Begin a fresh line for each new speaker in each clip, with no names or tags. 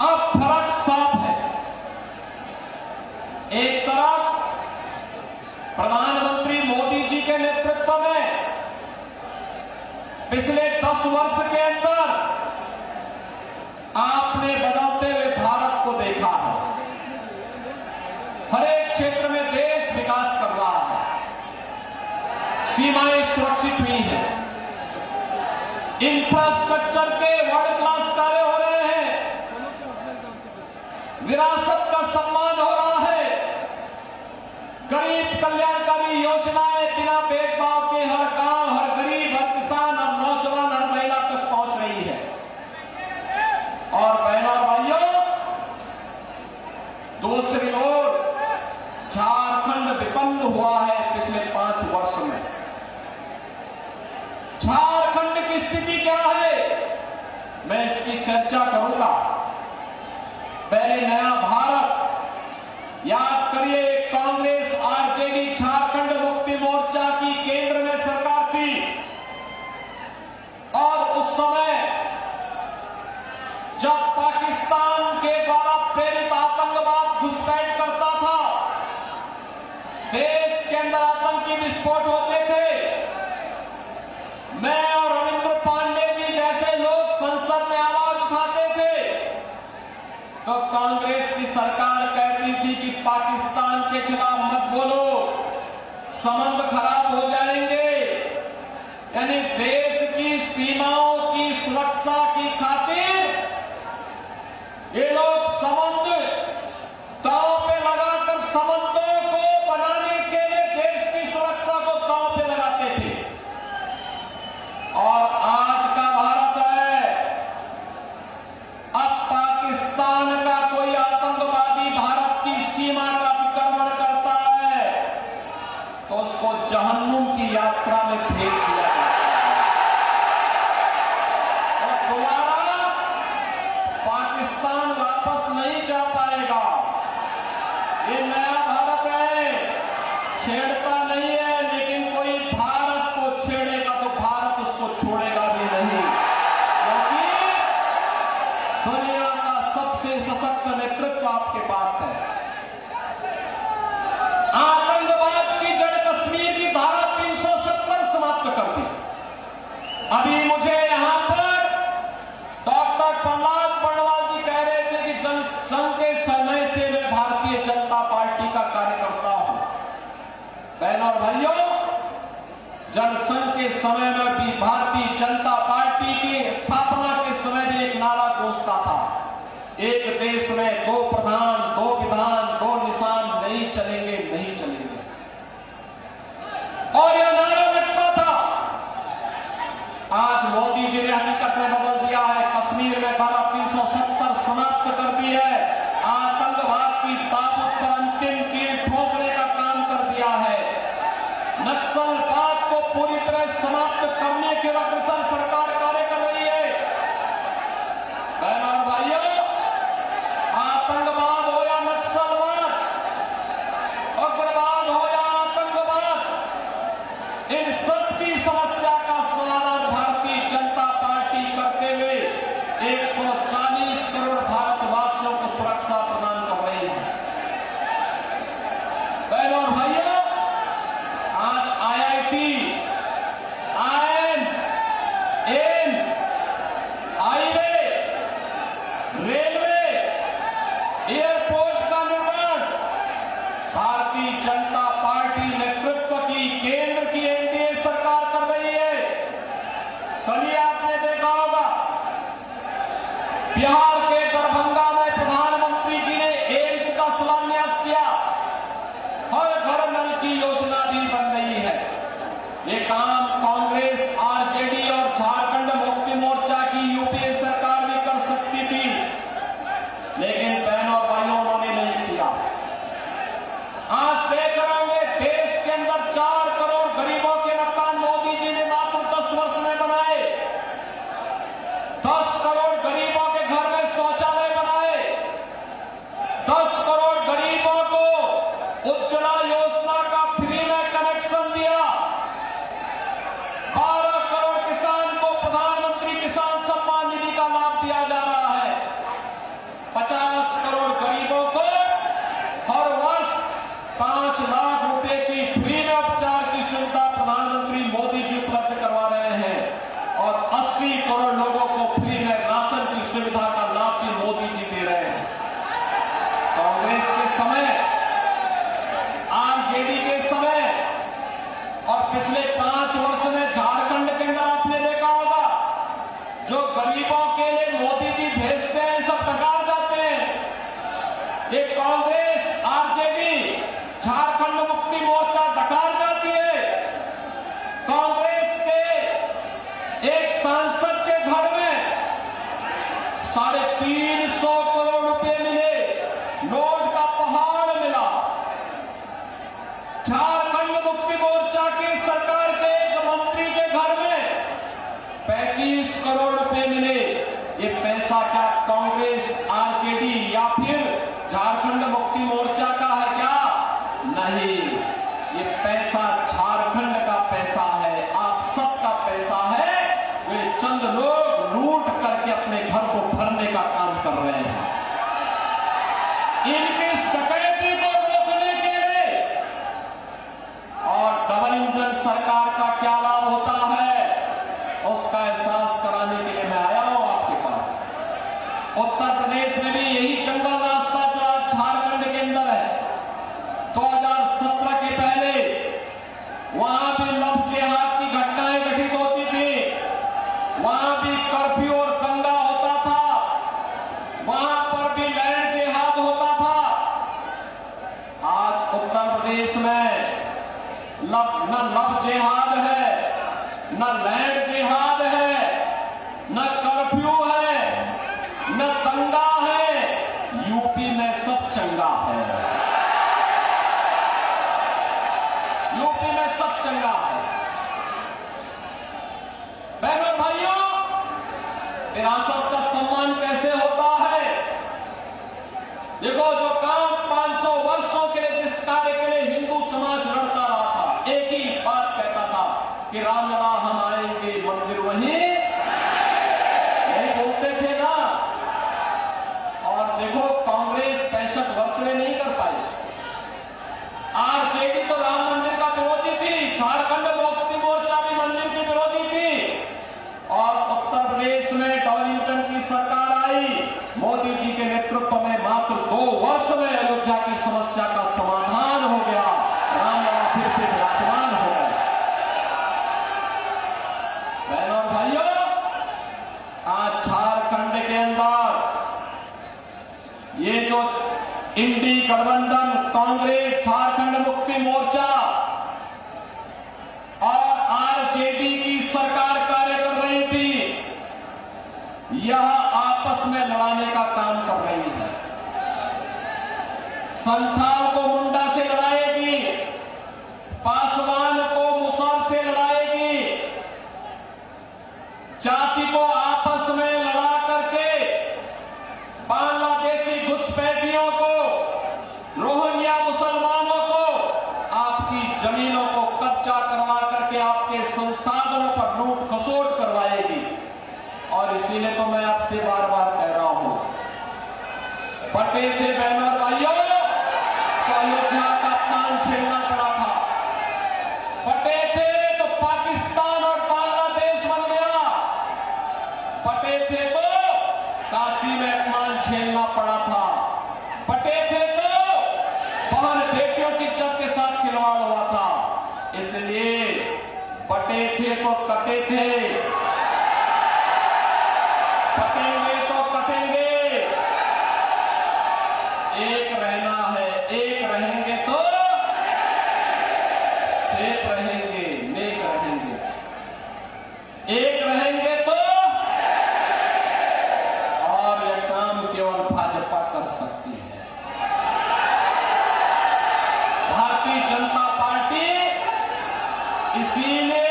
अब फर्क साफ है। एक तरफ प्रधानमंत्री मोदी जी के नेतृत्व में पिछले 10 वर्ष के अंदर आपने बदलते हुए भारत को देखा है। हर एक क्षेत्र में देश विकास कर रहा है, सीमाएं सुरक्षित हुई हैं, इंफ्रास्ट्रक्चर के वर्ल्ड क्लास कार्य हो रहे हैं, विरासत का सम्मान हो रहा है, गरीब कल्याणकारी योजनाएं बिना भेदभाव के हर गांव, हर गरीब, हर किसान, हर नौजवान, हर महिला तक पहुंच रही है। और बहनों और भाइयों, दूसरी ओर झारखंड विपन्न हुआ है पिछले 5 वर्ष में। झारखंड की स्थिति क्या है, मैं इसकी चर्चा करूंगा। पहले नया भारत याद करिए, कांग्रेस आरजेडी झारखंड मुक्ति मोर्चा की केंद्र में सरकार थी और उस समय जब पाकिस्तान के द्वारा प्रेरित आतंकवाद घुसपैठ करता था, देश के अंदर आतंकी विस्फोट होते थे, मैं और रविंद्र पांडे जी जैसे लोग संसद में आवाज उठाते थे तो कांग्रेस की सरकार कहती थी कि पाकिस्तान के खिलाफ मत बोलो, संबंध खराब हो जाएंगे। यानी देश की सीमाओं की सुरक्षा की खातिर ये लोग संबंध दांव पे लगाकर संबंधों को बनाने के लिए देश की सुरक्षा को दांव पे लगाते थे। और आज का भारत है, अब पाकिस्तान का कोई आतंकवादी भारत की सीमा का अतिक्रमण करता है तो उसको जहन्नुम की यात्रा में भेज दिया जाता है और दोबारा पाकिस्तान वापस नहीं जा पाएगा। ये नया भारत है, छेड़ता नहीं है, लेकिन कोई भारत को छेड़ेगा तो भारत उसको छोड़ेगा भी नहीं, क्योंकि दुनिया का सबसे सशक्त नेतृत्व आपके पास है। आतंकवाद की जड़ कश्मीर की धारा 370 समाप्त कर दी। अभी मुझे यहां पर डॉक्टर प्रहलाद बड़वाल जी कह रहे थे कि जनसंघ के समय से मैं भारतीय जनता पार्टी का कार्यकर्ता हूं। बहनों और भाइयों, जनसंघ के समय में भी भारतीय जनता पार्टी की स्थापना के समय भी एक नारा गूंजता था, एक देश में 2 प्रधान, 2 विधान, 2 निशान नहीं चलेंगे, नहीं चलेंगे। और यह नारा लगता था। आज मोदी जी ने हकीकत में बदल दिया है, कश्मीर में धारा 370 समाप्त कर दी है, आतंकवाद की ताबूत पर अंतिम कील ठोकने का काम कर दिया है, नक्सलवाद को पूरी तरह समाप्त करने की अग्रसर सरकार कार्य कर रही है। बहनों और भाइयों, आतंकवाद हो या नक्सलवाद, उग्रवाद हो या आतंकवाद, इन सब की समस्या का समाधान भारतीय जनता पार्टी करते हुए 140 करोड़ भारतवासियों को सुरक्षा प्रदान कर रही है। बहनों और भाइयों, आज IIT, IIM, AIIMS, highway, railway, airport का निर्माण भारतीय जनता पार्टी नेतृत्व की केंद्र की एनडीए सरकार कर रही है। कल आपने देखा होगा, बिहार के दरभंगा में प्रधानमंत्री जी ने एम्स का शिलान्यास किया, हर घर नल की योजना भी बन रही है। ये काम कांग्रेस, आरजेडी और झारखंड मुक्ति मोर्चा की यूपीए सरकार भी कर सकती थी, लेकिन बहनों और भाइयों उन्होंने नहीं किया। आज देख रहे होंगे, देश के अंदर 4 करोड़ गरीबों के मकान मोदी जी ने मात्र 10 वर्ष में बनाए। 10 करोड़ गरीबों के घर में गरीबों के लिए मोदी जी भेजते हैं सब टकार जाते हैं। ये कांग्रेस, आरजेडी, झारखंड मुक्ति मोर्चा डकार जाती है। कांग्रेस के एक सांसद के घर में 350 करोड़ रुपए मिले, नोट का पहाड़ मिला। झारखंड मुक्ति मोर्चा की सरकार के एक मंत्री के घर में 35 करोड़ रुपए मिले। ये पैसा क्या कांग्रेस, आरजेडी या फिर झारखंड मुक्ति मोर्चा का है क्या? नहीं, ये पैसा झारखंड का पैसा है, आप सबका पैसा है। वे चंद लोग लूट करके अपने घर को भरने का काम कर रहे हैं। इनकी डकैती को रोकने के लिए और डबल इंजन सरकार का क्या लाभ होता है उसका एहसास कराने के लिए मैं आया हूं आपके पास। उत्तर प्रदेश में भी यही जंगल रास्ता जो आज झारखंड के अंदर है, 2017 के पहले वहां भी लव जिहाद की घटनाएं घटित होती थी, वहां भी कर्फ्यू और दंगा होता था, वहां पर भी लैंड जिहाद होता था। आज उत्तर प्रदेश में न लव जिहाद है, न लैंड जिहाद है, न कर्फ्यू है, न दंगा है। यूपी में सब चंगा है, यूपी में सब चंगा है। बहनों भाइयों, विरासत का सम्मान कैसे होता है? देखो, जो काम 500 वर्षों के लिए, जिस कार्य के लिए हिंदू समाज लड़ता रहा था, एक ही बात कहता था कि रामलला हम आएंगे, मंदिर वहीं, यही बोलते थे ना। और देखो, कांग्रेस 65 वर्ष में नहीं कर पाई। आरजेडी तो राम मंदिर का विरोधी थी, झारखंड मुक्ति मोर्चा भी मंदिर की विरोधी थी, और उत्तर प्रदेश में डबल इंजन की सरकार आई। मोदी जी के नेतृत्व में मात्र 2 वर्ष में अयोध्या की समस्या का समाधान हो गया, रामलला फिर से विराजमान हो गए। बहनों और भाइयों, आज झारखंड के अंदर ये जो इंडी गठबंधन, कांग्रेस, झारखंड मुक्ति मोर्चा और आरजेडी की सरकार कार्य कर रही थी, यह आपस में लड़ाने का काम कर रही है। संथाल को मुंडा से लड़ाएगी, पासवान को मुसर से लड़ाएगी, जाति को आपस में लड़ा करके बांग्लादेशी घुसपैठियों को, रोहिंग्या मुसलमानों को, आपकी जमीनों को कब्जा करवा करके आपके संसाधनों पर लूट खसोट करवाएगी। और इसीलिए तो मैं आपसे बार बार कह रहा हूं, बटे थे बहनों और भाइयों, तो अयोध्या का प्लान छेड़ना पड़ा था। बटे थे तो पाकिस्तान और बांग्लादेश बन गया। बटे थे तो काशी में अपमान झेलना पड़ा था। बटे थे तो बहन बेटियों की इज्जत के साथ खिलवाड़ हुआ था। इसलिए बटे थे तो कटे थे, कटेंगे तो कटेंगे। एक रहना है, एक रहेंगे तो सेफ रहेंगे, नेक रहेंगे। एक रहेंगे तो, और यह काम केवल भाजपा कर सकती है। भारतीय जनता पार्टी इसीलिए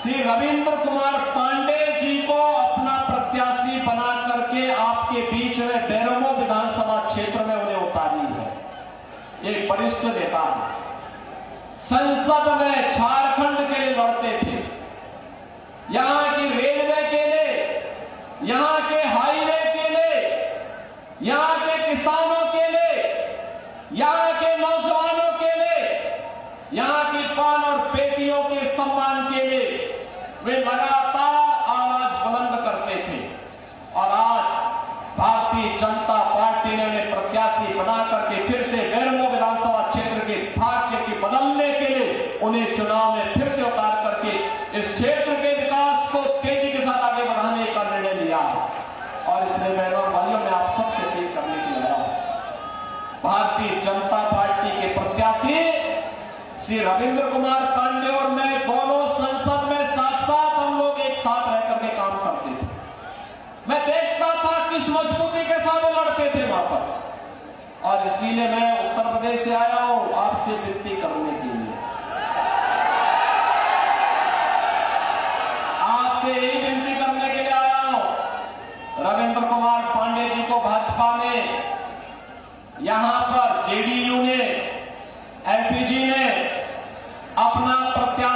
श्री रविंद्र कुमार पांडे जी को अपना प्रत्याशी बना करके आपके बीच में बेरमो विधानसभा क्षेत्र में उन्हें उतारी है। एक वरिष्ठ नेता है, संसद में झारखंड के लिए लड़ते थे, यहां की रेलवे के लिए, यहां के हाईवे के लिए, यहां के किसानों के लिए, यहां के नौजवानों के लिए, यहां की पान और बेटियों के सम्मान के लिए वे लगातार आवाज बुलंद करते थे। और आज भारतीय जनता पार्टी ने उन्हें प्रत्याशी बना करके फिर से बेरमो विधानसभा क्षेत्र के भाग्य की बदलने के लिए उन्हें चुनाव में फिर से उतार करके इस क्षेत्र के विकास को तेजी के साथ आगे बढ़ाने का निर्णय किया। और इसलिए बहनों और भाइयों, मैं आप सबसे अपील करने के लिए आया हूं, भारतीय जनता पार्टी के प्रत्याशी श्री रविंद्र कुमार पांडे और मैं दोनों संसद में साथ साथ हम लोग एक साथ रह करके काम करते थे। मैं देखता था किस मजबूती के साथ वो लड़ते थे वहां पर, और इसीलिए मैं उत्तर प्रदेश से आया हूं आपसे विनती करने के लिए, आपसे यही विनती करने के लिए आया हूं। रविंद्र कुमार पांडे जी को भाजपा ने, यहां पर जेडीयू ने, एलपीजी ने अपना प्रत्याशी